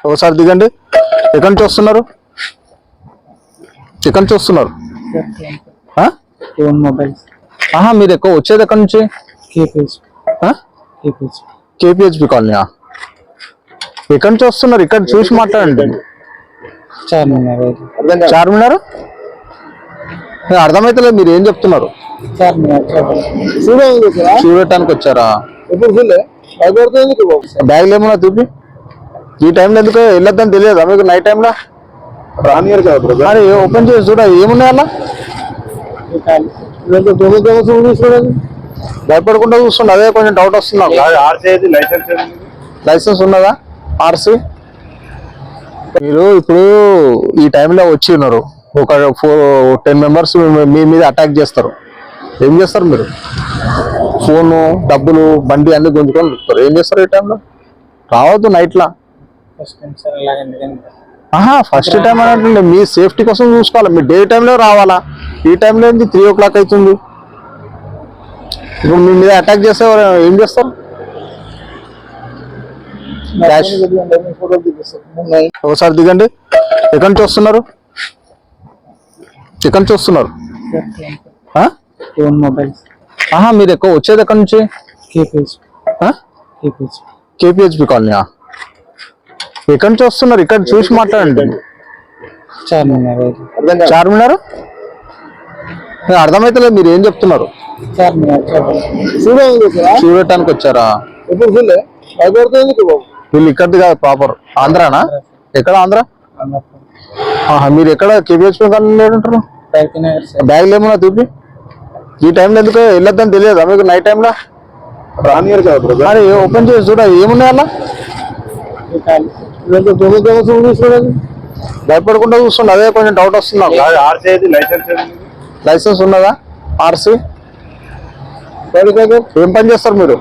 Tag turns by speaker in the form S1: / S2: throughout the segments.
S1: ఒకసారి దిగండి. ఎక్కడి నుంచి వస్తున్నారు? ఎక్కడి నుంచి వస్తున్నారు? మీరు ఎక్కువ వచ్చేది ఎక్కడి నుంచి? కేపీహెచ్పి కాలనీ. ఎక్కడి నుంచి వస్తున్నారు? ఇక్కడ చూసి మాట్లాడండి. చార్మినార్ అర్థమైతలేదు. మీరు ఏం చెప్తున్నారు? చూడటానికి వచ్చారా? బ్యాగ్లు ఏమన్నా చూపి. ఈ టైంలో ఎందుకు వెళ్ళొద్దని తెలియదా మీకు? నైట్ టైంలో అరే ఓపెన్ చేసి చూడ ఏమున్నాయి అలా. భయపడకుండా చూస్తుండ. అదే కొంచెం డౌట్ వస్తున్నా. లైసెన్స్ ఉన్నదా? ఆర్సీ. మీరు ఇప్పుడు ఈ టైంలో వచ్చి ఉన్నారు, ఒక 10 మెంబర్స్ మీ మీద అటాక్ చేస్తారు. ఏం చేస్తారు మీరు? ఫోను, డబ్బులు, బండి అన్ని గుంజుకొని వెళ్తారు. ఏం చేస్తారు ఈ టైంలో? రావద్దు నైట్లా. ఫస్ట్ టైం అంటే మీ సేఫ్టీ కోసం చూసుకోవాలి. మీరు డే టైంలో రావాలా. ఈ టైంలో ఏంది 3 o'clock అవుతుంది. ఇప్పుడు మీ మీద అటాక్ చేస్తే ఏం చేస్తారు? ఒకసారి దిగండి. ఎక్కడి నుంచి వస్తున్నారు? ఎక్కడి నుంచి వస్తున్నారు? మీరు ఎక్కువ వచ్చేది ఎక్కడి నుంచి? కేపీహెచ్పి కాలనీ. ఎక్కడి నుంచి వస్తున్నారు? ఇక్కడ చూసి మాట్లాడండి. చార్మినార్ అర్థమైతలేదు. మీరు ఏం చెప్తున్నారు? చూడటానికి వచ్చారా? వీళ్ళు ఇక్కడిది కాదు, ప్రాపర్ ఆంధ్రానా? ఎక్కడ ఆంధ్ర? మీరు ఎక్కడ కేపీహెచ్పి కాలనీ ఉంటారు? బ్యాగ్లు ఏమన్నా చూపి. ఈ టైంలో ఎందుకు వెళ్ళొద్దని తెలియదా మీకు? నైట్ టైంలో అరే ఓపెన్ చేసి చూడ ఏమున్నాయి అలా. భయపడకుండా చూస్తుండ. అదే కొంచెం డౌట్ వస్తున్నా. లైసెన్స్ ఉన్నదా? ఆర్సీ. ఏం పని చేస్తారు మీరు?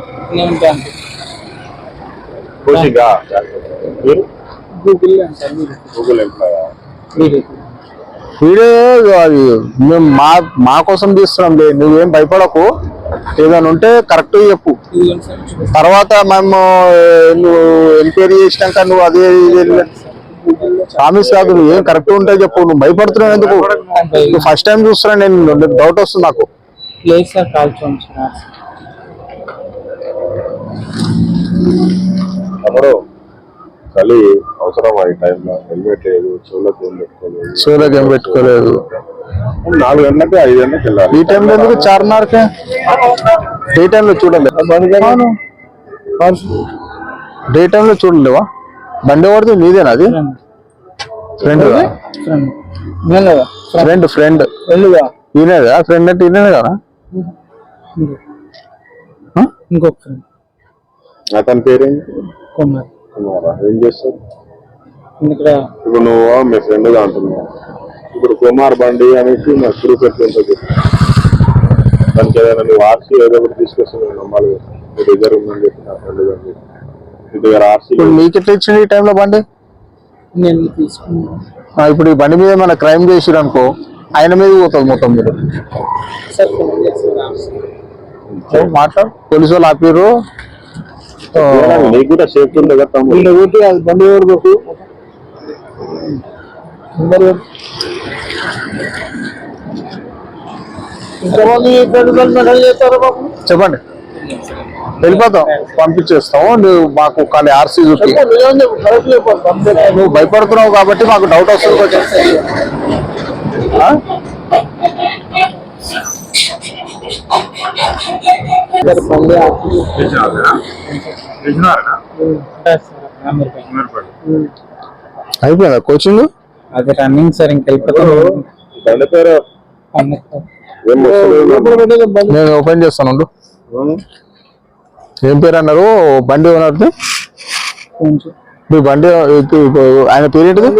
S1: వీడియో అది మేము మా కోసం తీస్తున్నాం. నువ్వేం భయపడకు. ఏదైనా ఉంటే కరెక్ట్ చెప్పు. తర్వాత మేము నువ్వు ఎంక్వైరీ చేసినాక నువ్వు అదే ప్రామిస్ కాదు. నువ్వు ఏం కరెక్ట్ ఉంటే చెప్పు. నువ్వు భయపడుతున్నావు ఎందుకు? నువ్వు ఫస్ట్ టైం చూస్తున్నా. నేను డౌట్ వస్తుంది నాకు.
S2: చలి అవసరం. ఈ టైంలో హెల్మెట్ లేదు, చెవులకు ఏం పెట్టుకోలేదు. 4 గంటలకి 5 గంటలకు వెళ్ళాలి.
S1: ఈ టైంలో ఎందుకు చార్మినార్కే? డే టైంలో చూడలేదు. డే టైంలో చూడలేవా? బండి ఎవరిది? మీదేనా అది? ఫ్రెండ్ ఈయనేదా? ఫ్రెండ్ అంటే ఈయనే కదా?
S3: ఇంకొక ఫ్రెండ్.
S2: అతని పేరేంటి? ఏం చేస్తావు ఇప్పుడు? నువ్వు మీ ఫ్రెండ్ గా అంటున్నావు. ఇప్పుడు కుమార్ బండి అనేసి నాకు ప్రూఫ్ ఎట్లుంటుంది? దానికి ఏదైనా నువ్వు ఆర్సీ ఏదో ఒకటి తీసుకొస్తాను. నమ్మాలి. మీ దగ్గర ఉందని చెప్పి నా ఫ్రెండ్ గా మీ దగ్గర ఆర్సీ.
S1: మీకు ఎట్లా ఇచ్చింది ఈ టైంలో బండి?
S3: నేను తీసుకున్నా.
S1: ఇప్పుడు ఈ బండి మీద ఏమైనా క్రైమ్ చేసిరు అనుకో, ఆయన మీద పోతుంది మొత్తం. మీరు మాట్లాడు. పోలీసు వాళ్ళు ఆపిరు.
S2: నీకు కూడా సేఫ్టీ ఉంది కదా తమ్ముడు.
S1: బండి ఎవరు? చెప్పండి. వెళ్ళిపోతాం, పంపించేస్తాము. నువ్వు మాకు కానీ ఆర్సీ చూపి. నువ్వు భయపడుతున్నావు కాబట్టి మాకు డౌట్ వస్తుంది కొంచెం. అయిపోయిందా కోచింగ్?
S3: అది రన్నింగ్ సార్. ఇంకా
S1: నేను ఓపెన్ చేస్తాను. ఏం పేరు అన్నారు? బండి ఓనర్ది. మీ బండి ఆయన పేరేంటిది?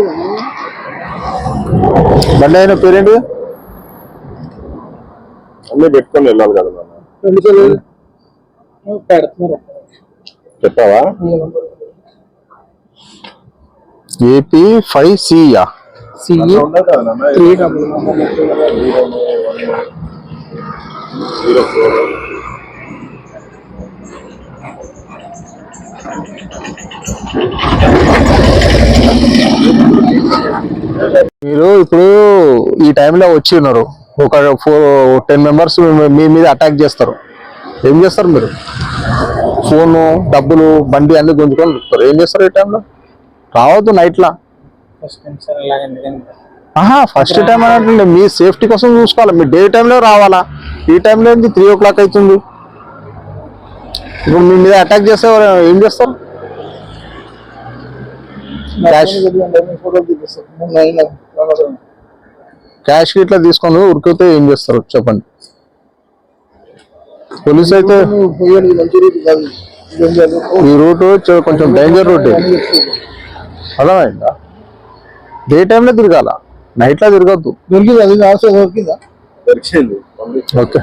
S1: బండి ఆయన పేరేంటిది?
S2: అన్నీ పెట్టుకొని వెళ్ళాలి కదా. చెప్పావా?
S1: AP 5C. ఈ టైంలో వచ్చి ఉన్నారు, ఒక 10 మెంబర్స్ మీ మీద అటాక్ చేస్తారు, ఏం చేస్తారు మీరు? ఫోను, డబ్బులు, బండి అన్ని గుంజుకొని వెళ్తారు, ఏం చేస్తారు ఈ టైంలో? రావద్దు నైట్లా.
S3: ఫస్ట్ టైం సార్ అలాగ ఎందుకంటే
S1: ఫస్ట్ టైం అంటే మీ సేఫ్టీ కోసం చూసుకోవాలి. మీరు డే టైంలో రావాలా, ఈ టైంలో ఏంది 3 o'clock అవుతుంది. ఇప్పుడు మీ మీద అటాక్ చేస్తే ఏం చేస్తారు? క్యాష్ ఇట్లా తీసుకొని ఉరికితే ఏం చేస్తారు చెప్పండి? పోలీస్ అయితే ఈ రూట్ కొంచెం డేంజర్ రూట్, అర్థమైందా? డే టైంలో తిరగాల, నైట్లో తిరగద్దు.
S2: దొరికింది.
S1: ఓకే.